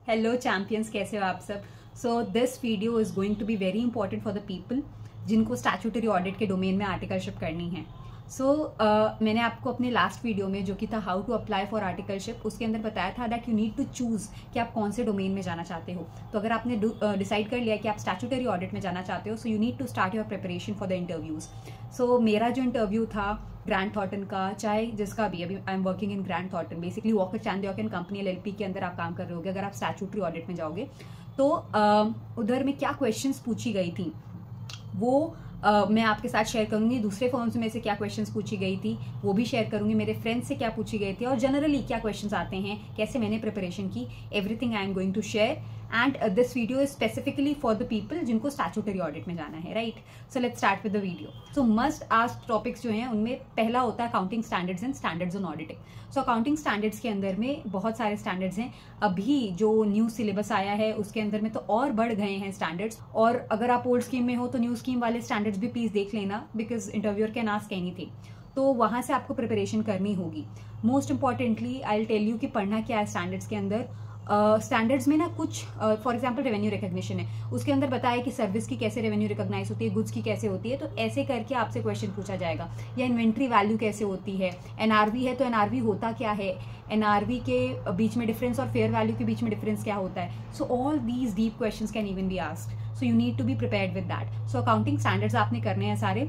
Hello champions, कैसे हो आप सब। So this video is going to be very important for the people जिनको स्टैट्यूटरी ऑडिट के डोमेन में आर्टिकलशिप करनी है। मैंने आपको अपने लास्ट वीडियो में जो कि था how to apply for articleship, उसके अंदर बताया था that you need to choose कि आप कौन से डोमेन में जाना चाहते हो। तो अगर आपने डिसाइड कर लिया कि आप स्टैट्यूटरी ऑडिट में जाना चाहते हो, so you need to start your preparation for the interviews. So मेरा जो इंटरव्यू था ग्रैंड थॉर्टन का, चाहे जिसका भी, अभी I am working in Grant Thornton, basically Walker Chandiok and company LLP के अंदर आप काम कर रहे होगे अगर आप स्टैट्यूटरी ऑडिट में जाओगे। तो उधर में क्या क्वेश्चंस पूछी गई थी वो मैं आपके साथ शेयर करूंगी। दूसरे फॉर्म्स में से क्या क्वेश्चंस पूछी गई थी वो भी शेयर करूंगी। मेरे फ्रेंड्स से क्या पूछी गई थी और जनरली क्या क्वेश्चंस आते हैं, कैसे मैंने प्रिपरेशन की, everything I am going to share. And this video is specifically for the people जिनको स्टैट्यूटरी ऑडिट में जाना है, right. So let's start with the video. So must asked topics जो हैं उनमें पहला होता है accounting standards and standards on auditing. So accounting standards के अंदर में बहुत सारे स्टैंडर्ड्स हैं। अभी जो न्यू सिलेबस आया है उसके अंदर में तो और बढ़ गए हैं स्टैंडर्ड्स, और अगर आप ओल्ड स्कीम में हो तो न्यू स्कीम वाले स्टैंडर्ड्स भी प्लीज देख लेना, because interviewer can ask anything. तो वहां से आपको प्रिपरेशन करनी होगी। Most importantly I will tell you कि पढ़ना क्या है स्टैंडर्ड्स के अंदर। स्टैंडर्ड्स में ना कुछ फॉर एग्जांपल रेवेन्यू रिकॉग्निशन है, उसके अंदर बताया कि सर्विस की कैसे रेवेन्यू रिकॉग्नाइज होती है, गुड्स की कैसे होती है। तो ऐसे करके आपसे क्वेश्चन पूछा जाएगा। या इन्वेंट्री वैल्यू कैसे होती है, NRV है तो NRV होता क्या है, NRV के बीच में डिफरेंस और फेयर वैल्यू के बीच में डिफरेंस क्या होता है। So all these deep questions can even be asked, so you need to be prepared with that. So accounting standards आपने करने हैं सारे।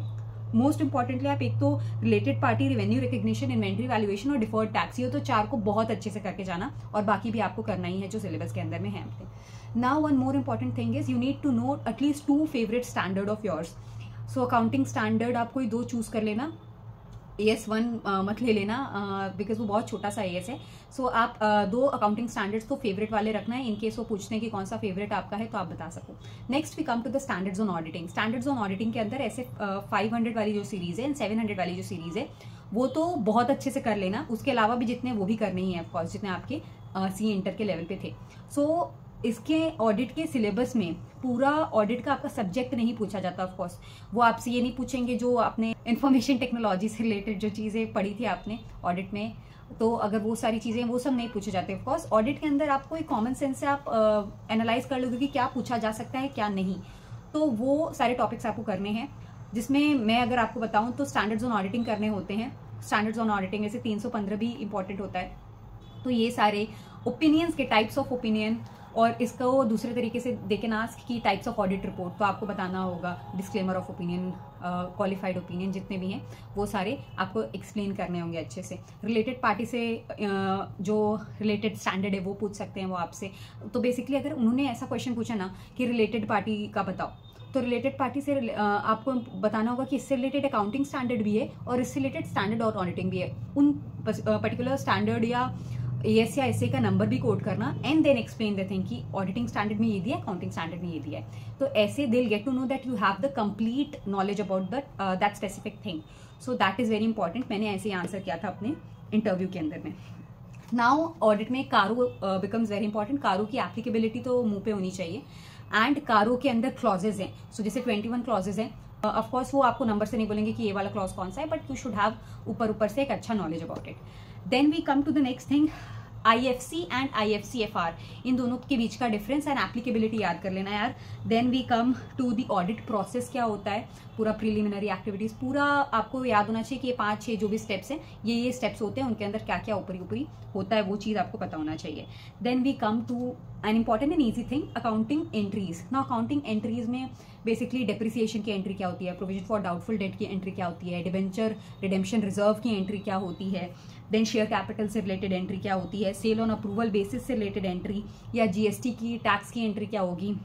मोस्ट इंपॉर्टेंटली आप एक तो related party, revenue recognition, inventory valuation और डिफर्ड टैक्स, ये तो चार को बहुत अच्छे से करके जाना, और बाकी भी आपको करना ही है जो सिलेबस के अंदर में है। Now one more important thing is you need to know at least 2 favourite standard of yours. So accounting standard आप कोई 2 चूज कर लेना। AS1 मत ले लेना बिकॉज वो बहुत छोटा सा AS है। सो आप 2 अकाउंटिंग स्टैंडर्ड्स तो फेवरेट वाले रखना है, इनकेस वो पूछते हैं कि कौन सा फेवरेट आपका है तो आप बता सको। Next we come to the standards on auditing. Standards on auditing के अंदर ऐसे 500 वाली जो सीरीज है एंड 700 वाली जो सीरीज है वो तो बहुत अच्छे से कर लेना। उसके अलावा भी जितने वो भी करने ही है ऑफकोर्स, जितने आपके CA इंटर के लेवल पे थे। सो इसके ऑडिट के सिलेबस में पूरा ऑडिट का आपका सब्जेक्ट नहीं पूछा जाता। ऑफ कोर्स वो आपसे ये नहीं पूछेंगे जो आपने इंफॉर्मेशन टेक्नोलॉजी से रिलेटेड जो चीजें पढ़ी थी आपने ऑडिट में, तो अगर वो सारी चीजें वो सब नहीं पूछे जाते। ऑफ कोर्स ऑडिट के अंदर आपको एक कॉमन सेंस से आप एनालाइज कर लोगे कि क्या पूछा जा सकता है क्या नहीं। तो वो सारे टॉपिक्स आपको करने हैं, जिसमें मैं अगर आपको बताऊं तो स्टैंडर्ड्स ऑन ऑडिटिंग करने होते हैं। स्टैंडर्ड्स ऑन ऑडिटिंग में से 315 भी इंपॉर्टेंट होता है। तो ये सारे ओपिनियंस के टाइप्स ऑफ ओपिनियन, और इसको दूसरे तरीके से देखे ना कि टाइप्स ऑफ ऑडिट रिपोर्ट, तो आपको बताना होगा disclaimer of opinion, qualified opinion, जितने भी हैं वो सारे आपको एक्सप्लेन करने होंगे अच्छे से। रिलेटेड पार्टी से जो रिलेटेड स्टैंडर्ड है वो पूछ सकते हैं वो आपसे। तो बेसिकली अगर उन्होंने ऐसा क्वेश्चन पूछा ना कि रिलेटेड पार्टी का बताओ, तो रिलेटेड पार्टी से आपको बताना होगा कि इससे रिलेटेड अकाउंटिंग स्टैंडर्ड भी है और इससे रिलेटेड स्टैंडर्ड और ऑडिटिंग भी है। उन पर्टिकुलर स्टैंडर्ड या AS या SA का नंबर भी कोड करना and then explain the thing कि ऑडिटिंग स्टैंडर्ड में ये दिया है, अकाउंटिंग स्टैंडर्ड में ये दिया है। तो ऐसे they will get to know that you have the complete knowledge about that specific thing. So that is very important. मैंने ऐसे ही आंसर किया था अपने इंटरव्यू के अंदर में। नाउ ऑडिट में कारो बिकम्स वेरी इंपॉर्टेंट। कारो की एप्लीकेबिलिटी तो मुंह पे होनी चाहिए, एंड कारो के अंदर क्लॉजेज हैं। सो जैसे 21 क्लॉजेज हैं, ऑफकोर्स वो आपको नंबर से नहीं बोलेंगे कि ये वाला क्लॉज कौन सा है, बट यू शुड हैव ऊपर से एक अच्छा knowledge about it. Then we come to the next thing, IFC and IFCFR, इन दोनों के बीच का डिफरेंस एंड एप्लीकेबिलिटी याद कर लेना यार। Then we come to the audit process, क्या होता है, पूरा प्रिलिमिनरी एक्टिविटीज पूरा आपको याद होना चाहिए कि ये 5-6 जो भी स्टेप्स हैं ये स्टेप्स होते हैं, उनके अंदर क्या क्या ऊपरी होता है वो चीज आपको पता होना चाहिए। Then we come to an important and easy thing, accounting entries. ना अकाउंटिंग एंट्रीज में बेसिकली डेप्रिसिएशन की एंट्री क्या होती है, प्रोविजन फॉर डाउटफुल डेट की एंट्री क्या होती है, डिबेंचर रिडेम्पशन रिजर्व की एंट्री क्या होती है, देन शेयर कैपिटल से रिलेटेड एंट्री क्या होती है, सेल ऑन अप्रूवल बेसिस से रिलेटेड एंट्री, या GST की टैक्स की एंट्री क्या होगी।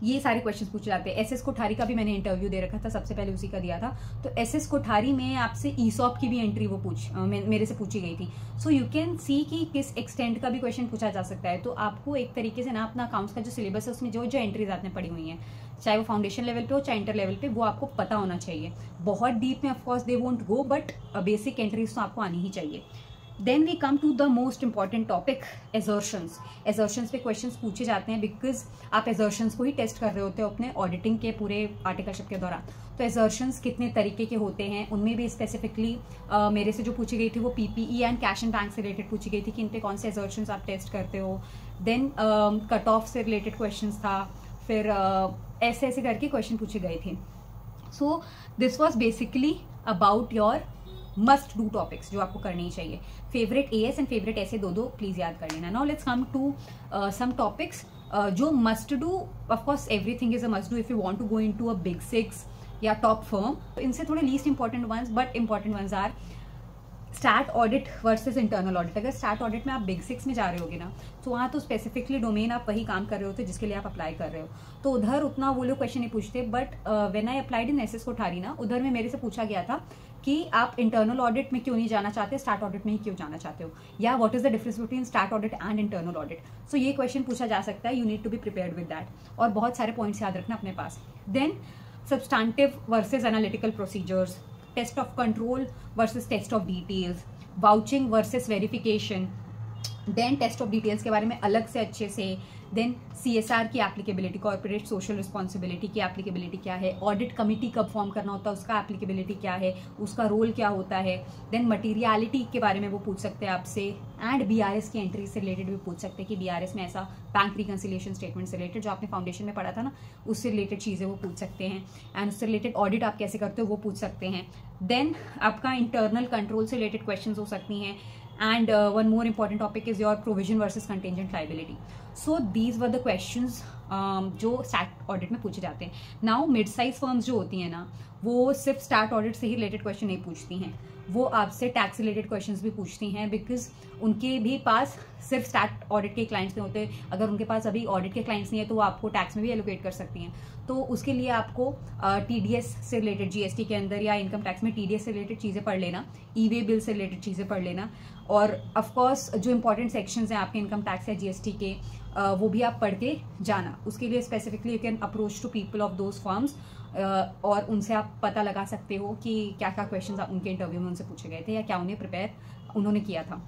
ये सारे क्वेश्चंस पूछे जाते हैं। SS कोठारी का भी मैंने इंटरव्यू दे रखा था, सबसे पहले उसी का दिया था। तो SS कोठारी में आपसे ESOP की भी एंट्री वो मेरे से पूछी गई थी। सो यू कैन सी कि किस एक्सटेंट का भी क्वेश्चन पूछा जा सकता है। तो आपको एक तरीके से ना अपना अकाउंट्स का जो सिलेबस है उसमें जो एंट्रीज आपने पढ़ी हुई हैं, चाहे वो फाउंडेशन लेवल पे हो चाहे इंटर लेवल पे, वो आपको पता होना चाहिए। बहुत डीप में of course they won't go, but basic entries तो आपको आनी ही चाहिए। Then we come to the most important topic, assertions. Assertions पे क्वेश्चंस पूछे जाते हैं बिकॉज आप एजर्शंस को ही टेस्ट कर रहे होते हो अपने ऑडिटिंग के पूरे आर्टिकलशिप के दौरान। तो एजर्शंस कितने तरीके के होते हैं, उनमें भी स्पेसिफिकली मेरे से जो पूछी गई थी वो PPE and cash and bank से रिलेटेड पूछी गई थी कि इन पे कौन से एजर्शंस आप टेस्ट करते हो। देन कट ऑफ से रिलेटेड क्वेश्चंस था, फिर ऐसे ऐसे करके क्वेश्चन पूछे गए थे. सो this was basically about your must do topics जो आपको करनी ही चाहिए. फेवरेट एएस एंड फेवरेट ऐसे दो प्लीज याद कर लेना. Now let's come to some topics जो must do. Of course everything is a must do if you want to go into a big 6 या टॉप फर्म. इनसे थोड़े least important ones but important ones are stat audit versus internal audit. अगर stat audit में आप big 6 में जा रहे होगे ना, तो वहाँ तो स्पेसिफिकली डोमेन आप वही काम कर रहे होते जिसके लिए आप अप्लाई कर रहे हो, तो उधर उतना वो लोग क्वेश्चन नहीं पूछते. But when I applied in SS Kothari ना, उधर में मेरे से पूछा गया था कि आप इंटरनल ऑडिट में क्यों नहीं जाना चाहते, स्टैट ऑडिट में ही क्यों जाना चाहते हो, या what is the difference between stat audit and internal audit. So ये क्वेश्चन पूछा जा सकता है. You need to be prepared with that, और बहुत सारे पॉइंट्स याद रखना अपने पास. Then substantive versus analytical procedures, test of control versus test of details, vouching versus verification, then test of details के बारे में अलग से अच्छे से, देन CSR की एप्लीकेबिलिटी, कॉर्पोरेट सोशल रिस्पॉन्सिबिलिटी की एप्लीकेबिलिटी क्या है, ऑडिट कमिटी कब फॉर्म करना होता है उसका एप्लीकेबिलिटी क्या है, उसका रोल क्या होता है, देन मटीरियलिटी के बारे में वो पूछ सकते हैं आपसे, एंड BRS की एंट्री से रिलेटेड भी पूछ सकते हैं कि BRS में ऐसा बैंक रिकन्सिलिएशन स्टेटमेंट से रिलेटेड जो आपने फाउंडेशन में पढ़ा था ना, उससे रिलेटेड चीज़ें वो पूछ सकते हैं. एंड उससे रिलेटेड ऑडिट आप कैसे करते हो वो पूछ सकते हैं. देन आपका इंटरनल कंट्रोल से रिलेटेड क्वेश्चन हो सकती हैं. And one more important topic is your provision versus contingent liability. So these were the questions जो स्टैट ऑडिट में पूछे जाते हैं. नाउ मिड साइज फर्म्स जो होती हैं ना, वो सिर्फ स्टैट ऑडिट से ही रिलेटेड क्वेश्चन नहीं पूछती हैं, वो आपसे टैक्स रिलेटेड क्वेश्चंस भी पूछती हैं, बिकॉज उनके भी पास सिर्फ स्टैट ऑडिट के क्लाइंट्स नहीं होते. अगर उनके पास अभी ऑडिट के क्लाइंट्स नहीं है तो वो आपको टैक्स में भी एलोकेट कर सकती हैं. तो उसके लिए आपको TDS से रिलेटेड, GST के अंदर या इनकम टैक्स में TDS से रिलेटेड चीज़ें पढ़ लेना, ई-वे बिल से रिलेटेड चीज़ें पढ़ लेना, और ऑफकोर्स जो इंपॉर्टेंट सेक्शंस हैं आपके इनकम टैक्स या GST के, वो भी आप पढ़ के जाना. उसके लिए specifically you can approach to people of those firms, और उनसे आप पता लगा सकते हो कि क्या क्या क्वेश्चंस उनके इंटरव्यू में उनसे पूछे गए थे या क्या उन्हें प्रिपेयर उन्होंने किया था.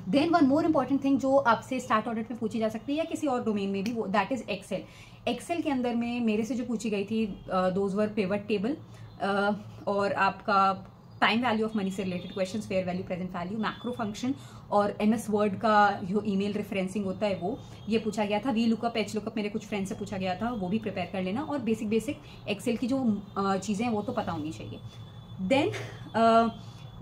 Then one more important thing जो आपसे स्टैट ऑडिट में पूछी जा सकती है या किसी और डोमेन में भी, वो दैट इज एक्सेल. एक्सेल के अंदर में मेरे से जो पूछी गई थी, दोज वर पिवट टेबल, और आपका टाइम वैल्यू ऑफ मनी से related questions, fair value, present value, macro function, और MS वर्ड का जो ईमेल रेफरेंसिंग होता है वो ये पूछा गया था. वी लुकअप, H लुकअप मेरे कुछ फ्रेंड से पूछा गया था, वो भी प्रिपेयर कर लेना. और बेसिक एक्सेल की जो चीज़ें हैं वो तो पता होनी चाहिए. देन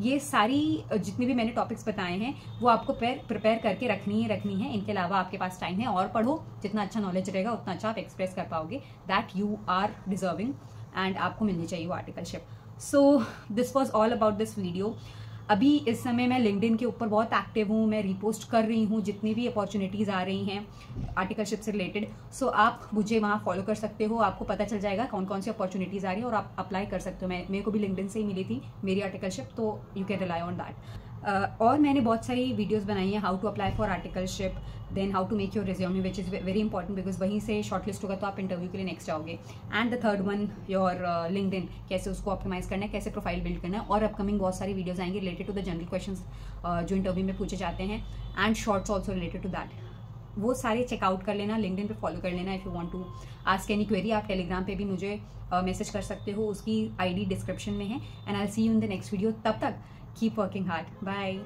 ये सारी जितने भी मैंने टॉपिक्स बताए हैं वो आपको प्रिपेयर करके रखनी है. इनके अलावा आपके पास टाइम है, और पढ़ो. जितना अच्छा नॉलेज रहेगा उतना अच्छा आप एक्सप्रेस कर पाओगे. That you are deserving, and आपको मिलनी चाहिए वो articleship. So this was all about this video. अभी इस समय मैं लिंक्डइन के ऊपर बहुत एक्टिव हूँ, मैं रिपोस्ट कर रही हूँ जितनी भी अपॉर्चुनिटीज़ आ रही हैं आर्टिकलशिप से रिलेटेड. सो आप मुझे वहाँ फॉलो कर सकते हो, आपको पता चल जाएगा कौन कौन सी अपॉर्चुनिटीज़ आ रही है और आप अप्लाई कर सकते हो. मेरे को भी लिंक्डइन से ही मिली थी मेरी आर्टिकलशिप, तो you can rely on that. और मैंने बहुत सारी वीडियोस बनाई हैं, how to apply for articleship, then how to make your resume, which is very important because वहीं से शॉर्टलिस्ट होगा तो आप इंटरव्यू के लिए नेक्स्ट आओगे. And the third one your LinkedIn, कैसे उसको ऑप्टिमाइज करना है, कैसे प्रोफाइल बिल्ड करना है. और अपकमिंग बहुत सारी वीडियोस आएंगी related to the general questions जो इंटरव्यू में पूछे जाते हैं, and shorts also related to that. वो सारे चेकआउट कर लेना, लिंक्डइन पे फॉलो कर लेना. If you want to ask any query, आप टेलीग्राम पे भी मुझे मैसेज कर सकते हो, उसकी ID डिस्क्रिप्शन में है. And I will see you in the next video. तब तक कीप वर्किंग हार्ड. बाय.